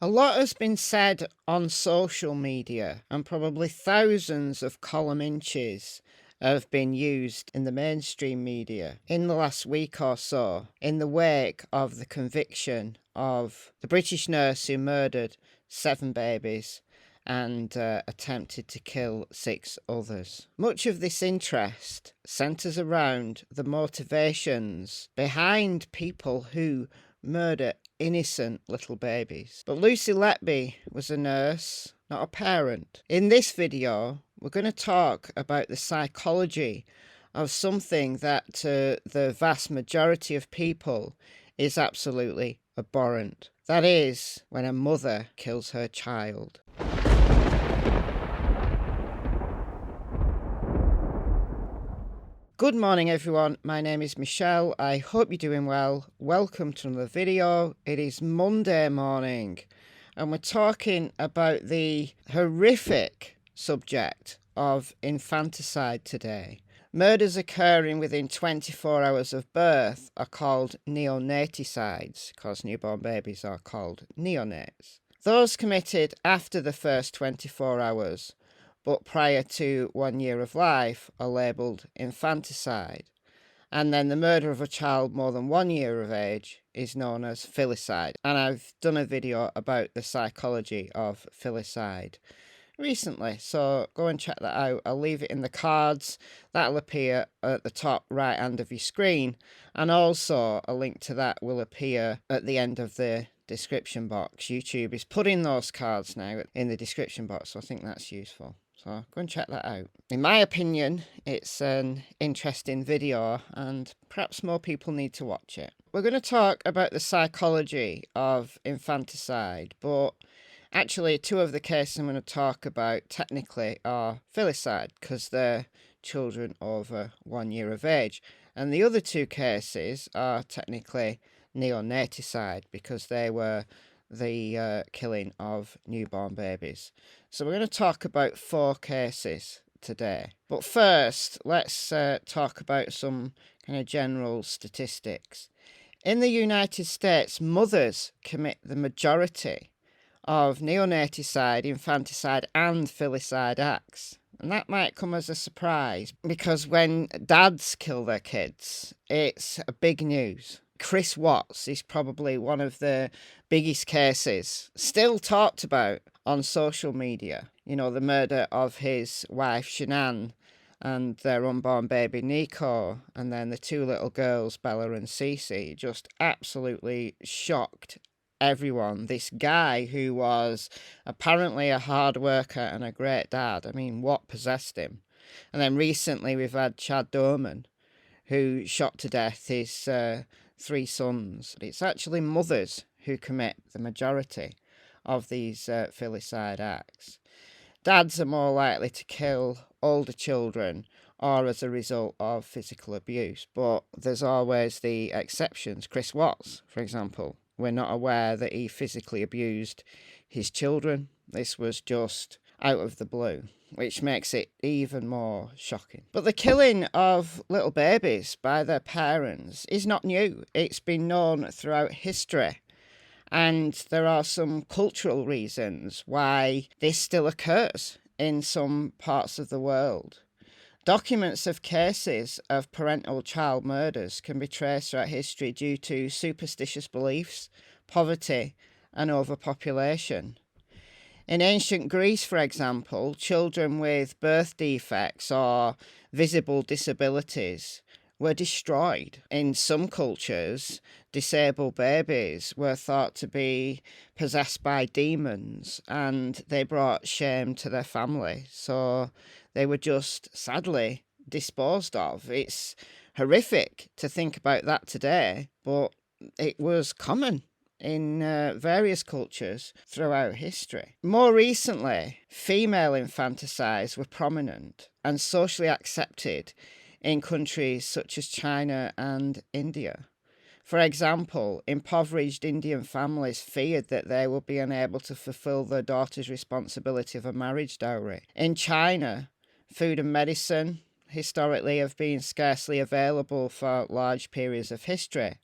A lot has been said on social media, and probably thousands of column inches have been used in the mainstream media in the last week or so, in the wake of the conviction of the British nurse who murdered 7 babies and attempted to kill 6 others. Much of this interest centres around the motivations behind people who murder innocent little babies. But Lucy Letby was a nurse, not a parent. In this video, we're going to talk about the psychology of something that to the vast majority of people is absolutely abhorrent. That is, when a mother kills her child. Good morning everyone, my name is Michelle. I hope you're doing well. Welcome to another video. It is Monday morning and we're talking about the horrific subject of infanticide today. Murders occurring within 24 hours of birth are called neonaticides, because newborn babies are called neonates. Those committed after the first 24 hours but prior to 1 year of life are labelled infanticide. And then the murder of a child more than 1 year of age is known as filicide. And I've done a video about the psychology of filicide recently, so go and check that out. I'll leave it in the cards. That'll appear at the top right hand of your screen, and also a link to that will appear at the end of the description box. YouTube is putting those cards now in the description box, so I think that's useful. So go and check that out. In my opinion, it's an interesting video and perhaps more people need to watch it. We're going to talk about the psychology of infanticide, but actually 2 of the cases I'm going to talk about technically are filicide because they're children over 1 year of age. And the other 2 cases are technically neonaticide because they were the killing of newborn babies. So we're going to talk about 4 cases today. But first, let's talk about some kind of general statistics. In the United States, mothers commit the majority of neonaticide, infanticide and filicide acts. And that might come as a surprise because when dads kill their kids, it's a big news. Chris Watts is probably one of the biggest cases still talked about on social media. You know, the murder of his wife Shanann and their unborn baby Nico, and then the 2 little girls Bella and Cece, just absolutely shocked everyone. This guy who was apparently a hard worker and a great dad. I mean, what possessed him? And then recently we've had Chad Doman, who shot to death his 3 sons. It's actually mothers who commit the majority of these filicide acts. Dads are more likely to kill older children or as a result of physical abuse, but there's always the exceptions. Chris Watts, for example, we're not aware that he physically abused his children. This was just out of the blue, which makes it even more shocking. But the killing of little babies by their parents is not new. It's been known throughout history. And there are some cultural reasons why this still occurs in some parts of the world. Documents of cases of parental child murders can be traced throughout history due to superstitious beliefs, poverty, and overpopulation. In ancient Greece, for example, children with birth defects or visible disabilities were destroyed. In some cultures, disabled babies were thought to be possessed by demons and they brought shame to their family. So they were just sadly disposed of. It's horrific to think about that today, but it was common in various cultures throughout history. More recently, female infanticides were prominent and socially accepted in countries such as China and India. For example, impoverished Indian families feared that they would be unable to fulfill their daughter's responsibility of a marriage dowry. In China, food and medicine historically have been scarcely available for large periods of history,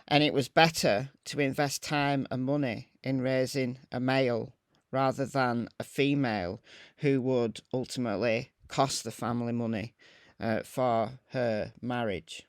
And it was better to invest time and money in raising a male rather than a female who would ultimately cost the family money for her marriage.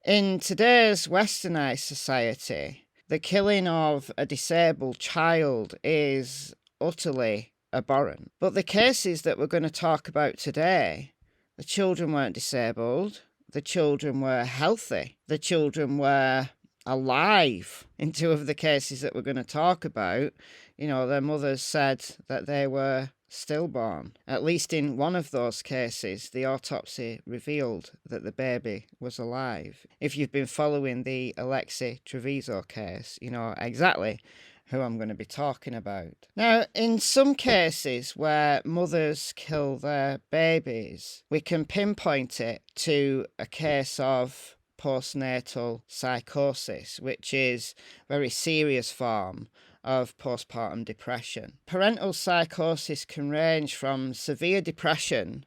In today's westernized society, the killing of a disabled child is utterly abhorrent. But the cases that we're going to talk about today, the children weren't disabled, the children were healthy, the children were alive. In two of the cases that we're going to talk about, their mothers said that they were stillborn. At least in one of those cases, the autopsy revealed that the baby was alive. If you've been following the Alexee Travizo case, you know exactly who I'm going to be talking about. Now, in some cases where mothers kill their babies, we can pinpoint it to a case of postnatal psychosis, which is a very serious form of postpartum depression. Parental psychosis can range from severe depression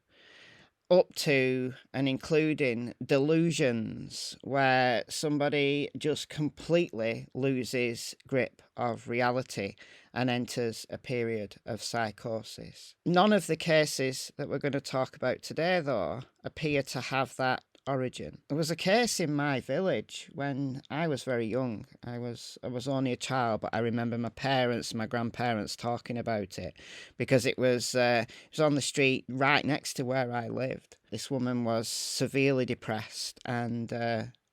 up to and including delusions, where somebody just completely loses grip of reality and enters a period of psychosis. None of the cases that we're going to talk about today, though, appear to have that origin. There was a case in my village when I was very young. I was only a child, but I remember my parents, my grandparents talking about it because it was on the street right next to where I lived. This woman was severely depressed and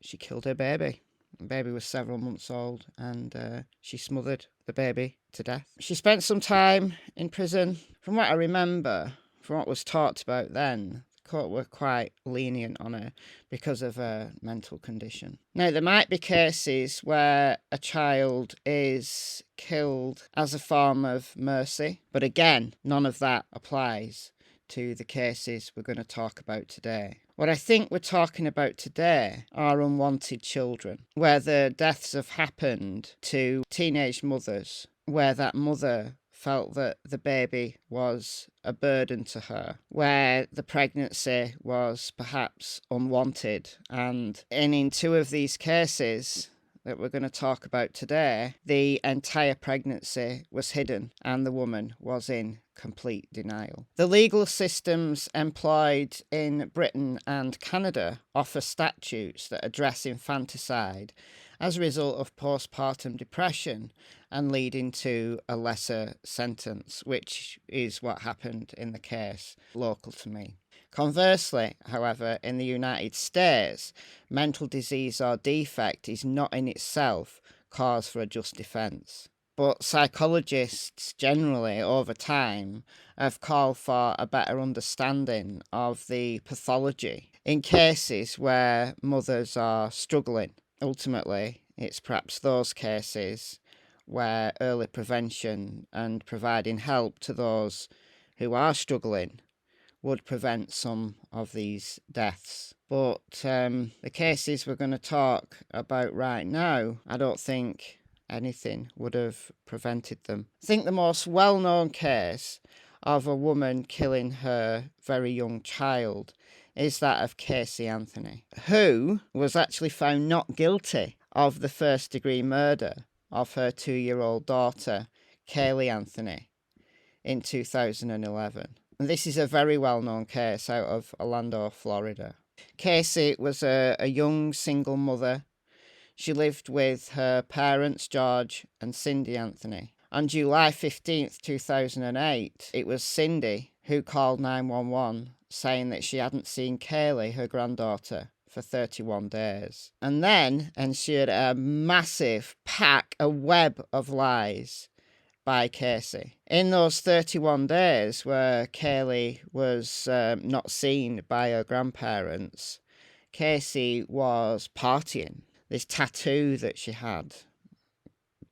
she killed her baby. The baby was several months old and she smothered the baby to death. She spent some time in prison. From what I remember, from what was talked about then, court were quite lenient on her because of her mental condition. Now, there might be cases where a child is killed as a form of mercy, but again, none of that applies to the cases we're going to talk about today. What I think we're talking about today are unwanted children, where the deaths have happened to teenage mothers, where that mother felt that the baby was a burden to her, where the pregnancy was perhaps unwanted. And in two of these cases that we're going to talk about today, the entire pregnancy was hidden and the woman was in complete denial. The legal systems employed in Britain and Canada offer statutes that address infanticide as a result of postpartum depression and leading to a lesser sentence, which is what happened in the case local to me. Conversely, however, in the United States, mental disease or defect is not in itself cause for a just defence. But psychologists generally, over time, have called for a better understanding of the pathology in cases where mothers are struggling. Ultimately, it's perhaps those cases where early prevention and providing help to those who are struggling would prevent some of these deaths. But the cases we're going to talk about right now, I don't think anything would have prevented them. I think the most well-known case of a woman killing her very young child is that of Cassie Anthony, who was actually found not guilty of the first-degree murder of her 2-year-old daughter, Kaylee Anthony, in 2011. And this is a very well-known case out of Orlando, Florida. Cassie was a young single mother. She lived with her parents, George and Cindy Anthony. On July 15th, 2008, it was Cindy who called 911 saying that she hadn't seen Kaylee, her granddaughter, for 31 days. And then ensued a massive a web of lies by Cassie. In those 31 days where Kaylee was not seen by her grandparents, Cassie was partying. This tattoo that she had,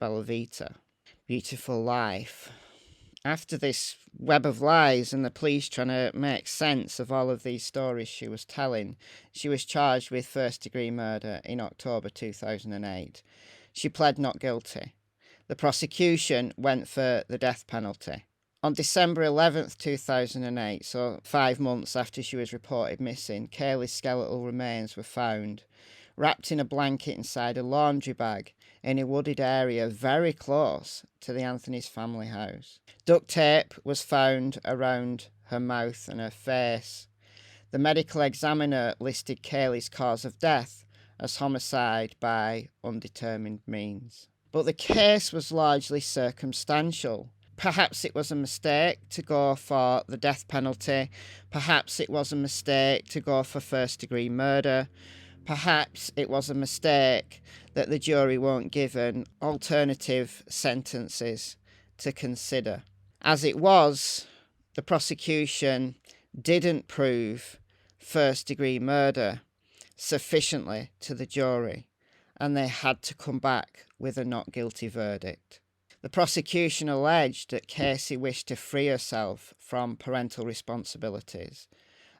Bella Vita, beautiful life. After this web of lies and the police trying to make sense of all of these stories she was telling, she was charged with first-degree murder in October 2008. She pled not guilty. The prosecution went for the death penalty. On December 11th, 2008, so 5 months after she was reported missing, Kaylee's skeletal remains were found wrapped in a blanket inside a laundry bag in a wooded area very close to the Anthony's family house. Duct tape was found around her mouth and her face. The medical examiner listed Kaylee's cause of death as homicide by undetermined means. But the case was largely circumstantial. Perhaps it was a mistake to go for the death penalty. Perhaps it was a mistake to go for first-degree murder. Perhaps it was a mistake that the jury weren't given alternative sentences to consider. As it was, the prosecution didn't prove first-degree murder sufficiently to the jury, and they had to come back with a not guilty verdict. The prosecution alleged that Cassie wished to free herself from parental responsibilities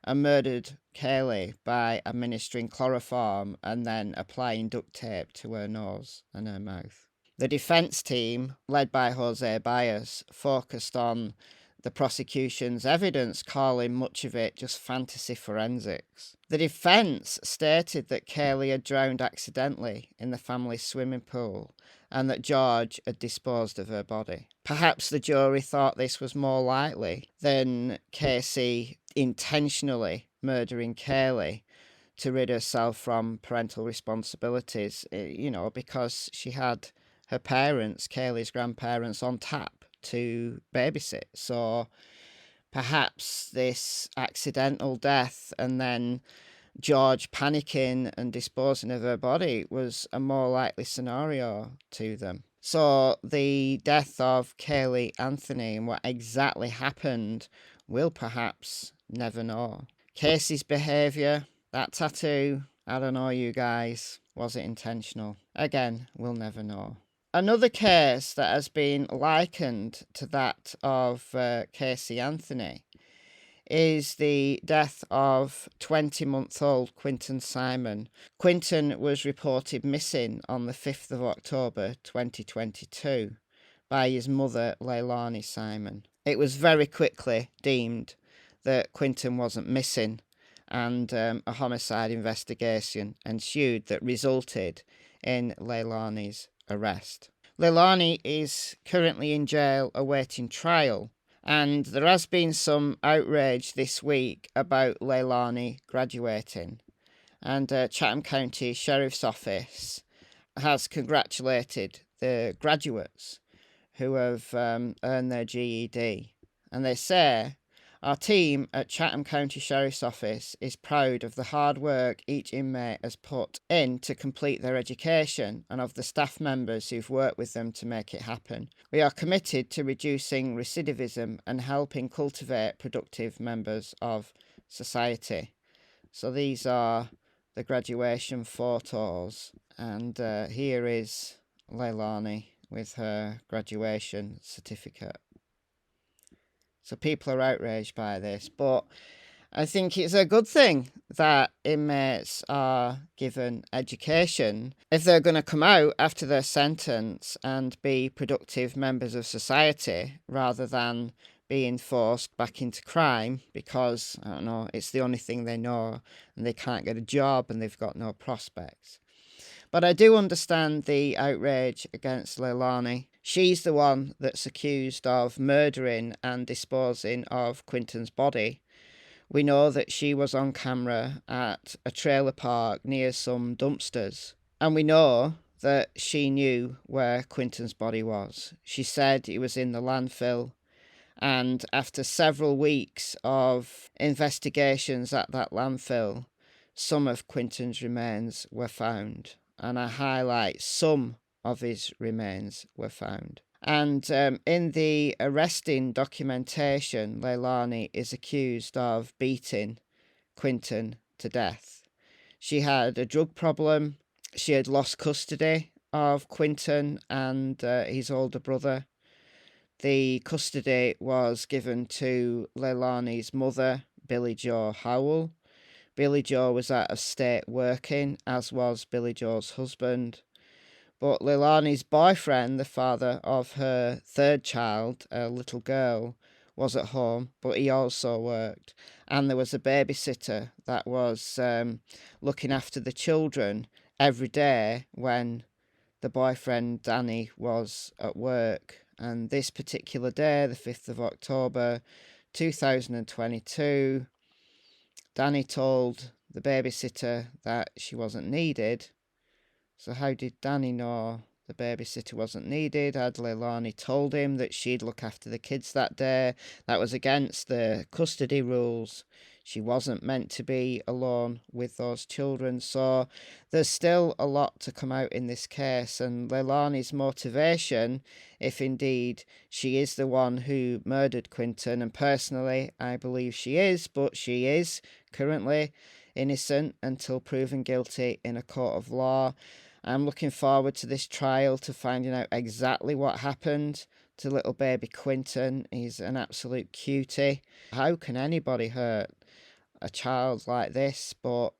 and murdered Kaylee by administering chloroform and then applying duct tape to her nose and her mouth. The defence team, led by Jose Baez, focused on the prosecution's evidence, calling much of it just fantasy forensics. The defence stated that Kaylee had drowned accidentally in the family's swimming pool and that George had disposed of her body. Perhaps the jury thought this was more likely than Cassie intentionally murdering Kaylee to rid herself from parental responsibilities, because she had her parents, Kaylee's grandparents, on tap to babysit. So perhaps this accidental death and then George panicking and disposing of her body was a more likely scenario to them. So the death of Kaylee Anthony and what exactly happened, we'll perhaps never know. Casey's behaviour, that tattoo, I don't know, you guys. Was it intentional? Again, we'll never know. Another case that has been likened to that of Casey Anthony is the death of 20-month-old Quinton Simon. Quinton was reported missing on the 5th of October 2022 by his mother, Leilani Simon. It was very quickly deemed that Quinton wasn't missing, and a homicide investigation ensued that resulted in Leilani's arrest. Leilani is currently in jail awaiting trial, and there has been some outrage this week about Leilani graduating. And Chatham County Sheriff's Office has congratulated the graduates who have earned their GED. And they say, "Our team at Chatham County Sheriff's Office is proud of the hard work each inmate has put in to complete their education and of the staff members who've worked with them to make it happen. We are committed to reducing recidivism and helping cultivate productive members of society." So these are the graduation photos, and here is Leilani with her graduation certificate. So people are outraged by this, but I think it's a good thing that inmates are given education if they're going to come out after their sentence and be productive members of society rather than being forced back into crime because, I don't know, it's the only thing they know and they can't get a job and they've got no prospects. But I do understand the outrage against Leilani. She's the one that's accused of murdering and disposing of Quinton's body. We know that she was on camera at a trailer park near some dumpsters. And we know that she knew where Quinton's body was. She said he was in the landfill. And after several weeks of investigations at that landfill, some of Quinton's remains were found. And I highlight some of his remains were found. And in the arresting documentation, Leilani is accused of beating Quinton to death. She had a drug problem. She had lost custody of Quinton and his older brother. The custody was given to Leilani's mother, Billy Jo Howell. Billy Jo was out of state working, as was Billy Jo's husband. But Leilani's boyfriend, the father of her third child, a little girl, was at home, but he also worked. And there was a babysitter that was looking after the children every day when the boyfriend Danny was at work. And this particular day, the 5th of October 2022, Danny told the babysitter that she wasn't needed. So how did Danny know the babysitter wasn't needed? Had Leilani told him that she'd look after the kids that day? That was against the custody rules. She wasn't meant to be alone with those children. So there's still a lot to come out in this case. And Leilani's motivation, if indeed she is the one who murdered Quinton, and personally I believe she is, but she is currently innocent until proven guilty in a court of law. I'm looking forward to this trial, to finding out exactly what happened to little baby Quinton. He's an absolute cutie. How can anybody hurt a child like this? But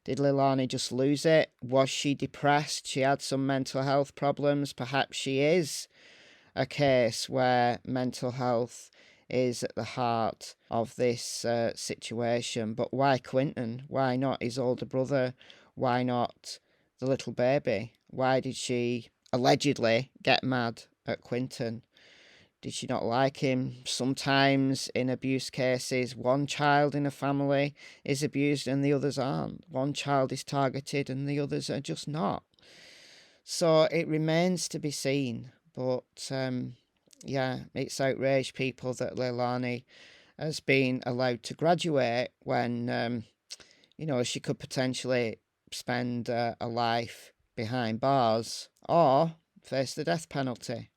did Leilani just lose it? Was she depressed? She had some mental health problems. Perhaps she is a case where mental health is at the heart of this situation. But why Quinton? Why not his older brother? Why not the little baby? Why did she allegedly get mad at Quinton? Did she not like him? Sometimes in abuse cases, one child in a family is abused and the others aren't. One child is targeted and the others are just not. So it remains to be seen. But yeah, it's outraged people that Leilani has been allowed to graduate when, she could potentially spend a life behind bars or face the death penalty.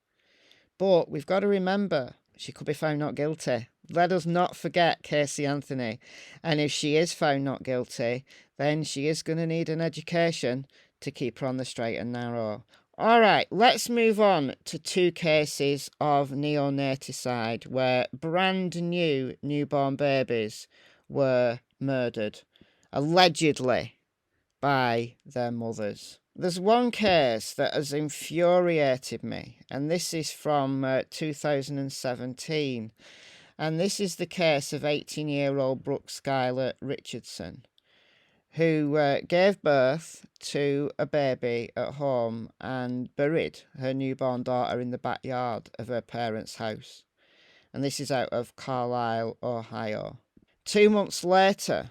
But we've got to remember, she could be found not guilty. Let us not forget Casey Anthony. And if she is found not guilty, then she is going to need an education to keep her on the straight and narrow. All right, let's move on to 2 cases of neonaticide where brand new newborn babies were murdered, allegedly by their mothers. There's one case that has infuriated me, and this is from 2017. And this is the case of 18-year-old Brooke Skyler Richardson, who gave birth to a baby at home and buried her newborn daughter in the backyard of her parents' house. And this is out of Carlisle, Ohio. 2 months later,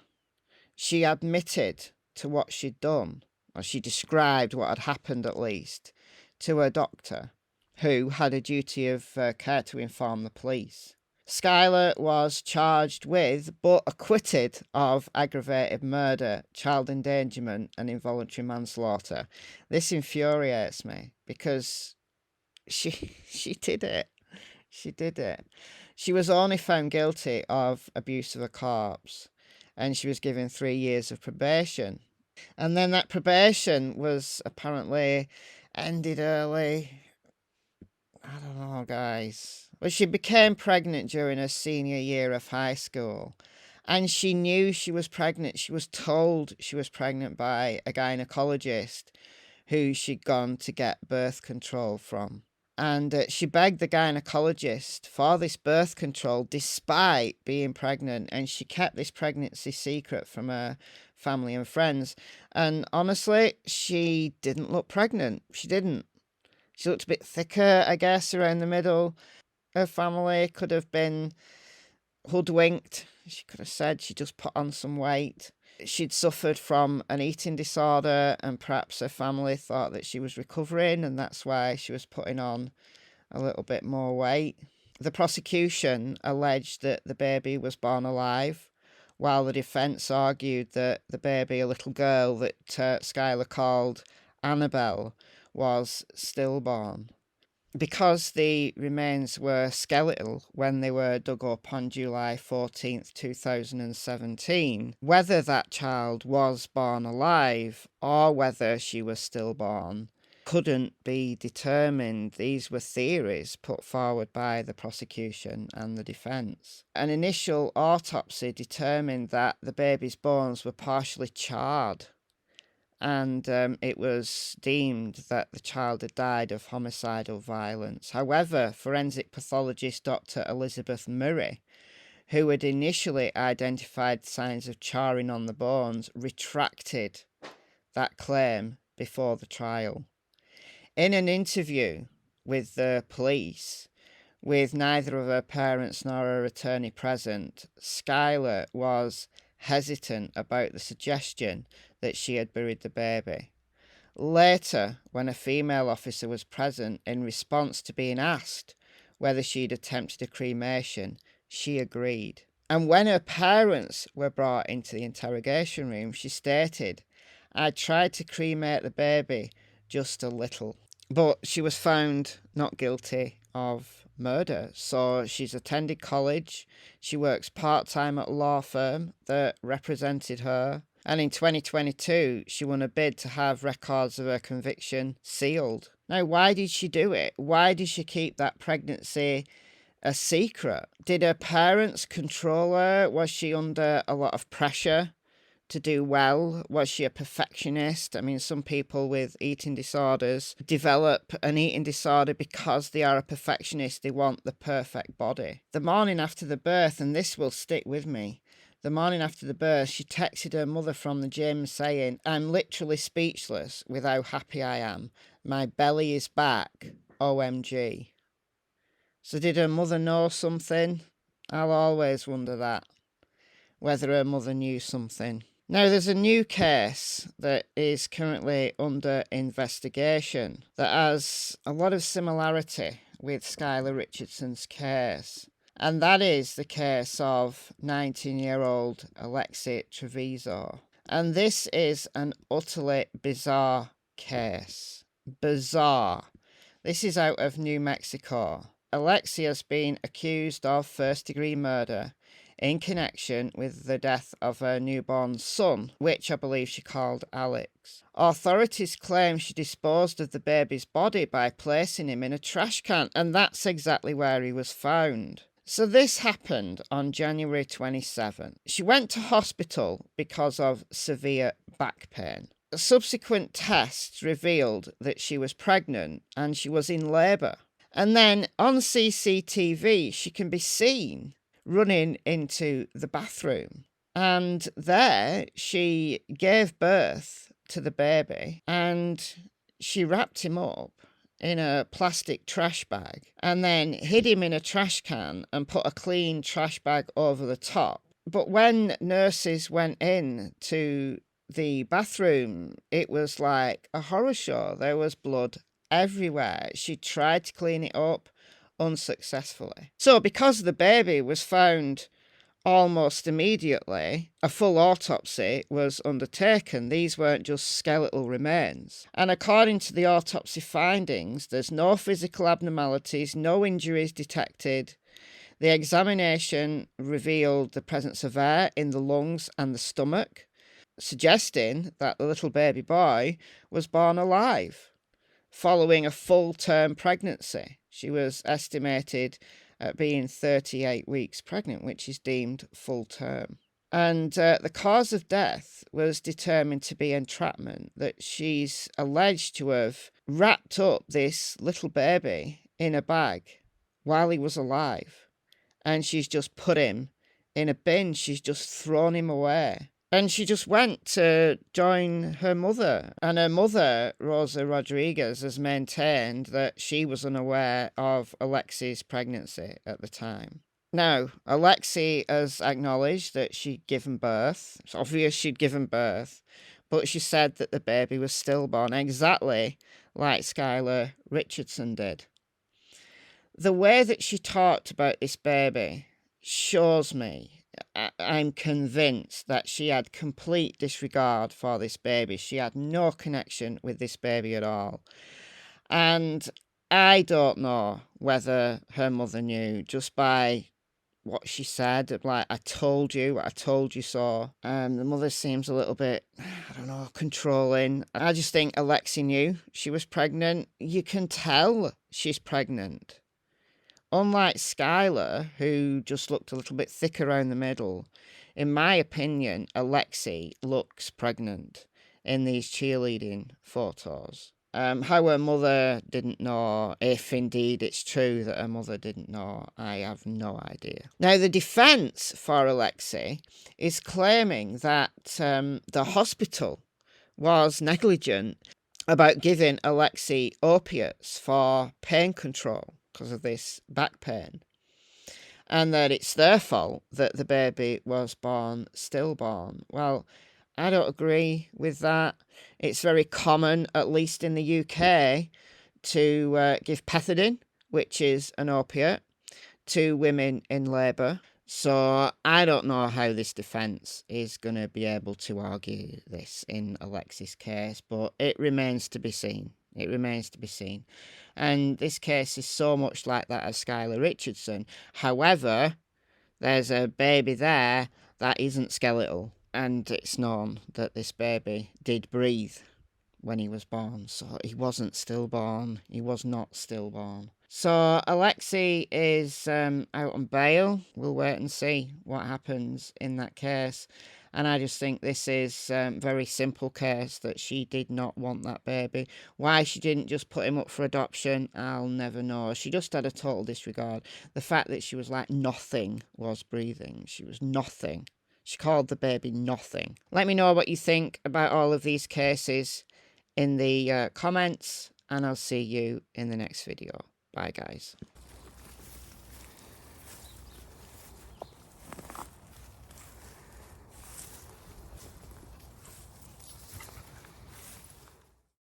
she admitted to what she'd done, or she described what had happened at least, to her doctor, who had a duty of care to inform the police. Skyler was charged with, but acquitted of, aggravated murder, child endangerment, and involuntary manslaughter. This infuriates me because she did it. She did it. She was only found guilty of abuse of a corpse, and she was given 3 years of probation. And then that probation was apparently ended early. I don't know, guys. Well, she became pregnant during her senior year of high school. And she knew she was pregnant. She was told she was pregnant by a gynecologist who she'd gone to get birth control from. And she begged the gynecologist for this birth control despite being pregnant. And she kept this pregnancy secret from her family and friends. And honestly, she didn't look pregnant. She didn't. She looked a bit thicker, I guess, around the middle. Her family could have been hoodwinked. She could have said she just put on some weight. She'd suffered from an eating disorder, and perhaps her family thought that she was recovering, and that's why she was putting on a little bit more weight. The prosecution alleged that the baby was born alive, while the defence argued that the baby, a little girl that Skyler called Annabelle, was stillborn. Because the remains were skeletal when they were dug up on July 14th, 2017, whether that child was born alive or whether she was stillborn couldn't be determined. These were theories put forward by the prosecution and the defence. An initial autopsy determined that the baby's bones were partially charred, and it was deemed that the child had died of homicidal violence. However, forensic pathologist Dr. Elizabeth Murray, who had initially identified signs of charring on the bones, retracted that claim before the trial. In an interview with the police, with neither of her parents nor her attorney present, Skyler was hesitant about the suggestion that she had buried the baby. Later, when a female officer was present, in response to being asked whether she'd attempted a cremation, she agreed. And when her parents were brought into the interrogation room, she stated, "I tried to cremate the baby just a little." But she was found not guilty of murder. So she's attended college. She works part-time at a law firm that represented her. And in 2022, she won a bid to have records of her conviction sealed. Now, why did she do it? Why did she keep that pregnancy a secret? Did her parents control her? Was she under a lot of pressure to do well? Was she a perfectionist? I mean, some people with eating disorders develop an eating disorder because they are a perfectionist. They want the perfect body. The morning after the birth, and this will stick with me, the morning after the birth, she texted her mother from the gym saying, "I'm literally speechless with how happy I am. My belly is back. OMG." So did her mother know something? I'll always wonder that, whether her mother knew something. Now, there's a new case that is currently under investigation that has a lot of similarity with Skyler Richardson's case. And that is the case of 19-year-old Alexea Trevizo. And this is an utterly bizarre case. Bizarre. This is out of New Mexico. Alexia has been accused of first-degree murder in connection with the death of her newborn son, which I believe she called Alex. Authorities claim she disposed of the baby's body by placing him in a trash can, and that's exactly where he was found. So this happened on January 27. She went to hospital because of severe back pain. Subsequent tests revealed that she was pregnant and she was in labour. And then on CCTV, she can be seen running into the bathroom. And there she gave birth to the baby and she wrapped him up in a plastic trash bag and then hid him in a trash can and put a clean trash bag over the top. But when nurses went in to the bathroom, it was like a horror show. There was blood everywhere. She tried to clean it up unsuccessfully. So because the baby was found almost immediately, a full autopsy was undertaken. These weren't just skeletal remains. And according to the autopsy findings, there's no physical abnormalities, no injuries detected. The examination revealed the presence of air in the lungs and the stomach, suggesting that the little baby boy was born alive following a full-term pregnancy. She was estimated at being 38 weeks pregnant, which is deemed full-term. And the cause of death was determined to be entrapment, that she's alleged to have wrapped up this little baby in a bag while he was alive. And she's just put him in a bin. She's just thrown him away. And she just went to join her mother. And her mother, Rosa Rodriguez, has maintained that she was unaware of Alexee's pregnancy at the time. Now, Alexee has acknowledged that she'd given birth. It's obvious she'd given birth. But she said that the baby was stillborn, exactly like Skyler Richardson did. The way that she talked about this baby shows me, I'm convinced that she had complete disregard for this baby. She had no connection with this baby at all. And I don't know whether her mother knew just by what she said, like, I told you so. The mother seems a little bit, I don't know, controlling. I just think Alexee knew she was pregnant. You can tell she's pregnant. Unlike Skyler, who just looked a little bit thick around the middle, in my opinion, Alexee looks pregnant in these cheerleading photos. How her mother didn't know, if indeed it's true that her mother didn't know, I have no idea. Now, the defence for Alexee is claiming that the hospital was negligent about giving Alexee opiates for pain control because of this back pain, and that it's their fault that the baby was born stillborn. Well, I don't agree with that. It's very common, at least in the UK, to give pethidine, which is an opiate, to women in labour. So I don't know how this defence is going to be able to argue this in Alexee's case, but it remains to be seen. It remains to be seen. And this case is so much like that of Skyler Richardson. However, there's a baby there that isn't skeletal. And it's known that this baby did breathe when he was born. So he wasn't stillborn. He was not stillborn. So Alexee is out on bail. We'll wait and see what happens in that case. And I just think this is a very simple case that she did not want that baby. Why she didn't just put him up for adoption, I'll never know. She just had a total disregard. The fact that she was like nothing was breathing. She was nothing. She called the baby nothing. Let me know what you think about all of these cases in the comments, and I'll see you in the next video. Bye, guys.